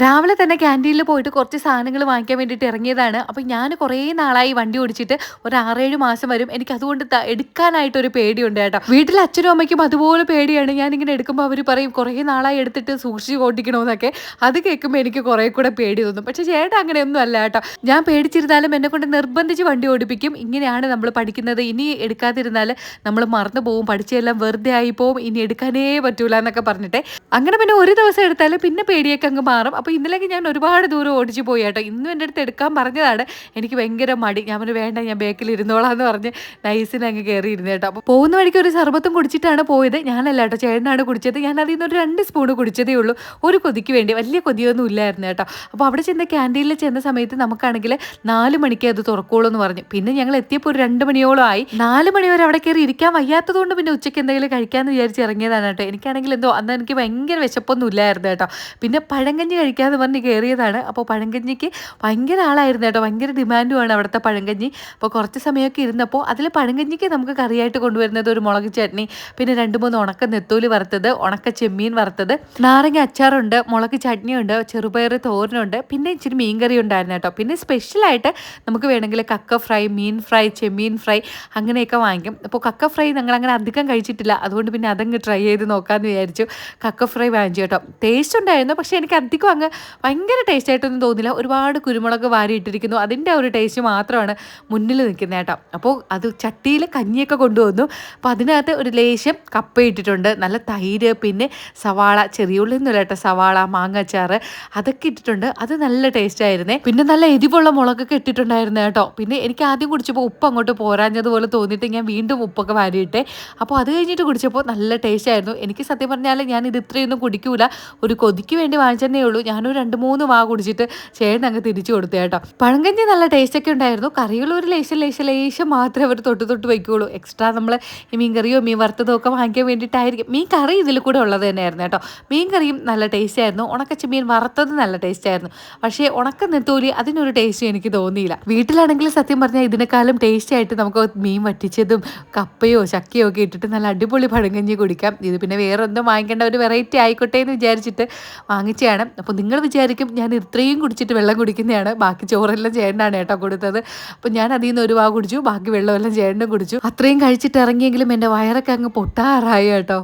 രാവിലെ തന്നെ ക്യാൻറ്റീനിൽ പോയിട്ട് കുറച്ച് സാധനങ്ങൾ വാങ്ങിക്കാൻ വേണ്ടിയിട്ട് ഇറങ്ങിയതാണ്. അപ്പോൾ ഞാൻ കുറേ നാളായി വണ്ടി ഓടിച്ചിട്ട് ഒരു 6, 7 മാസം വരും. എനിക്ക് അതുകൊണ്ട് എടുക്കാനായിട്ടൊരു പേടിയുണ്ട് കേട്ടോ. വീട്ടിൽ അച്ഛനും അമ്മയ്ക്കും അതുപോലെ പേടിയാണ്. ഞാനിങ്ങനെ എടുക്കുമ്പോൾ അവർ പറയും കുറേ നാളായി എടുത്തിട്ട് സൂക്ഷിച്ച് ഓടിക്കണമെന്നൊക്കെ. അത് കേൾക്കുമ്പോൾ എനിക്ക് കുറേ കൂടെ പേടി തോന്നും. പക്ഷേ ചേട്ടൻ അങ്ങനെയൊന്നും അല്ല കേട്ടോ. ഞാൻ പേടിച്ചിരുന്നാലും എന്നെക്കൊണ്ട് നിർബന്ധിച്ച് വണ്ടി ഓടിപ്പിക്കും. ഇങ്ങനെയാണ് നമ്മൾ പഠിക്കുന്നത്. ഇനി എടുക്കാതിരുന്നാൽ നമ്മൾ മറന്നു പോകും, പഠിച്ചെല്ലാം വെറുതെ ആയി പോവും, ഇനി എടുക്കാനേ പറ്റൂല എന്നൊക്കെ പറഞ്ഞിട്ട്. അങ്ങനെ പിന്നെ ഒരു ദിവസം എടുത്താൽ പിന്നെ പേടിയൊക്കെ അങ്ങ് മാറും. അപ്പോൾ ഇന്നലേക്ക് ഞാൻ ഒരുപാട് ദൂരം ഓടിച്ചു പോയി കേട്ടോ. ഇന്നും എൻ്റെ അടുത്ത് എടുക്കാൻ പറഞ്ഞതാണ്. എനിക്ക് ഭയങ്കര മടി. ഞാൻ പറഞ്ഞു വേണ്ട, ഞാൻ ബാക്കിൽ ഇരുന്നോളാം എന്ന് പറഞ്ഞ് നൈസിന് അങ്ങ് കയറിയിരുന്നു കേട്ടോ. അപ്പോൾ പോകുന്ന വഴിക്ക് ഒരു സർബത്തും കുടിച്ചിട്ടാണ് പോയത്. ഞാനല്ല കേട്ടോ, ചേട്ടനാണ് കുടിച്ചത്. ഞാൻ അതിൽ നിന്ന് ഒരു 2 സ്പൂണ് കുടിച്ചതേ ഉള്ളൂ, ഒരു കൊതിക്ക് വേണ്ടി. വലിയ കൊതിയൊന്നും ഇല്ലായിരുന്നു കേട്ടോ. അപ്പോൾ അവിടെ ചെന്ന് ക്യാൻറ്റീനിൽ ചെന്ന സമയത്ത് നമുക്കാണെങ്കിൽ 4 മണിക്ക് അത് തുറക്കുള്ളൂ എന്ന് പറഞ്ഞു. പിന്നെ ഞങ്ങൾ എത്തിയപ്പോൾ ഒരു 2 മണിയോളം ആയി. 4 മണി വരെ അവിടെ കയറി ഇരിക്കാൻ വയ്യാത്തതുകൊണ്ട് പിന്നെ ഉച്ചയ്ക്ക് എന്തെങ്കിലും കഴിക്കാമെന്ന് വിചാരിച്ച് ഇറങ്ങിയതാണ് കേട്ടോ. എനിക്കാണെങ്കിൽ എന്തോ അന്ന് എനിക്ക് ഭയങ്കര വിശപ്പൊന്നും ഇല്ലായിരുന്നു കേട്ടോ. പിന്നെ പഴങ്കഞ്ഞി കഴിക്കാമെന്ന് പറഞ്ഞ് കയറിയതാണ്. അപ്പോൾ പഴങ്കഞ്ഞിക്ക് ഭയങ്കര ആളായിരുന്നു കേട്ടോ. ഭയങ്കര ഡിമാൻഡുമാണ് അവിടുത്തെ പഴങ്കഞ്ഞി. അപ്പോൾ കുറച്ച് സമയമൊക്കെ ഇരുന്നപ്പോൾ അതിൽ പഴങ്കഞ്ഞിക്ക് നമുക്ക് കറിയായിട്ട് കൊണ്ടുവരുന്നത് ഒരു മുളക് ചട്നി, പിന്നെ 2-3 ഉണക്ക നെത്തോലി വറുത്തത്, ഉണക്ക ചെമ്മീൻ വറുത്തത്, നാരങ്ങ അച്ചാറുണ്ട്, മുളക് ചട്നിയുണ്ട്, ചെറുപയർ തോരനുണ്ട്, പിന്നെ ഇച്ചിരി മീൻകറി ഉണ്ടായിരുന്നു കേട്ടോ. പിന്നെ സ്പെഷ്യലായിട്ട് നമുക്ക് വേണമെങ്കിൽ കക്ക ഫ്രൈ, മീൻ ഫ്രൈ, ചെമ്മീൻ ഫ്രൈ അങ്ങനെയൊക്കെ വാങ്ങിക്കും. അപ്പോൾ കക്ക ഫ്രൈ ഞങ്ങളങ്ങനെ അധികം കഴിച്ചിട്ടില്ല, അതുകൊണ്ട് പിന്നെ അതങ്ങ് ട്രൈ ചെയ്ത് നോക്കാമെന്ന് വിചാരിച്ചു. കക്ക ഫ്രൈ വാങ്ങിച്ചു കേട്ടോ. ടേസ്റ്റ് ഉണ്ടായിരുന്നു, പക്ഷേ എനിക്ക് അധികം അങ്ങ് ഭയങ്കര ടേസ്റ്റ് ആയിട്ടൊന്നും തോന്നില്ല. ഒരുപാട് കുരുമുളക് വാരി ഇട്ടിരിക്കുന്നു, അതിൻ്റെ ഒരു ടേസ്റ്റ് മാത്രമാണ് മുന്നിൽ നിൽക്കുന്നത് കേട്ടോ. അപ്പോൾ അത് ചട്ടിയിൽ കഞ്ഞിയൊക്കെ കൊണ്ടുവന്നു. അപ്പോൾ അതിനകത്ത് ഒരു ലേശം കപ്പ ഇട്ടിട്ടുണ്ട്, നല്ല തൈര്, പിന്നെ സവാള, ചെറിയ ഉള്ളിയൊന്നുമില്ല കേട്ടോ, സവാള, മാങ്ങാച്ചാറ് അതൊക്കെ ഇട്ടിട്ടുണ്ട്. അത് നല്ല ടേസ്റ്റ് ആയിരുന്നേ. പിന്നെ നല്ല എരിവുള്ള മുളകൊക്കെ ഇട്ടിട്ടുണ്ടായിരുന്നു കേട്ടോ. പിന്നെ എനിക്ക് ആദ്യം കുടിച്ചപ്പോൾ ഉപ്പ് അങ്ങോട്ട് പോരാഞ്ഞതുപോലെ തോന്നിയിട്ട് ഞാൻ വീണ്ടും ഉപ്പൊക്കെ വാരിയിട്ടേ. അപ്പോൾ അത് കഴിഞ്ഞിട്ട് കുടിച്ചപ്പോൾ നല്ല ടേസ്റ്റ് ആയിരുന്നു. എനിക്ക് സത്യം പറഞ്ഞാൽ ഞാൻ ഇത് ഇത്രയൊന്നും കുടിക്കൂല, ഒരു കൊതിക്ക് വേണ്ടി വാങ്ങിച്ചതേ ഉള്ളൂ. ഞാനൊരു 2-3 വാ കുടിച്ചിട്ട് ചേട്ടൻ അങ്ങ് തിരിച്ചു കൊടുത്തു കേട്ടോ. പഴങ്കഞ്ഞി നല്ല ടേസ്റ്റൊക്കെ ഉണ്ടായിരുന്നു. കറികൾ ഒരു ലേശം മാത്രമേ അവർ തൊട്ട് വയ്ക്കുകയുള്ളൂ. എക്സ്ട്രാ നമ്മൾ ഈ മീൻ കറിയോ മീൻ വറുത്തതോ ഒക്കെ വാങ്ങിക്കാൻ വേണ്ടിയിട്ടായിരിക്കും. മീൻ കറി ഇതിൽ കൂടെ ഉള്ളത് തന്നെയായിരുന്നു കേട്ടോ. മീൻ കറിയും നല്ല ടേസ്റ്റ് ആയിരുന്നു. ഉണക്കച്ചെമ്മീൻ വറുത്തത് നല്ല ടേസ്റ്റ് ആയിരുന്നു. പക്ഷേ ഉണക്ക നെത്തോലി അതിനൊരു ടേസ്റ്റ് എനിക്ക് തോന്നിയില്ല. വീട്ടിലാണെങ്കിൽ സത്യം പറഞ്ഞാൽ ഇതിനേക്കാളും ടേസ്റ്റ് ആയിട്ട് നമുക്ക് മീൻ വറ്റിച്ചതും കപ്പയോ ചക്കയോ ഒക്കെ ഇട്ടിട്ട് നല്ല അടിപൊളി പഴങ്കഞ്ഞി കുടിക്കാം. ഇത് പിന്നെ വേറെ ഒന്നും വാങ്ങിക്കേണ്ട, ഒരു വെറൈറ്റി ആയിക്കോട്ടെ എന്ന് വിചാരിച്ചിട്ട് വാങ്ങിച്ചതാണ്. അപ്പോൾ നിങ്ങൾ വിചാരിക്കും ഞാൻ ഇത്രയും കുടിച്ചിട്ട് വെള്ളം കുടിക്കുന്നതാണ്. ബാക്കി ചോറെല്ലാം ചേട്ടനാണ് കേട്ടോ കൊടുത്തത്. അപ്പോൾ ഞാൻ അതിൽ നിന്ന് ഒരു വാ കുടിച്ചു, ബാക്കി വെള്ളമെല്ലാം ചേട്ടനും കുടിച്ചു. അത്രയും കഴിച്ചിട്ട് ഇറങ്ങിയെങ്കിലും എൻ്റെ വയറൊക്കെ അങ്ങ് പൊട്ടാറായി കേട്ടോ.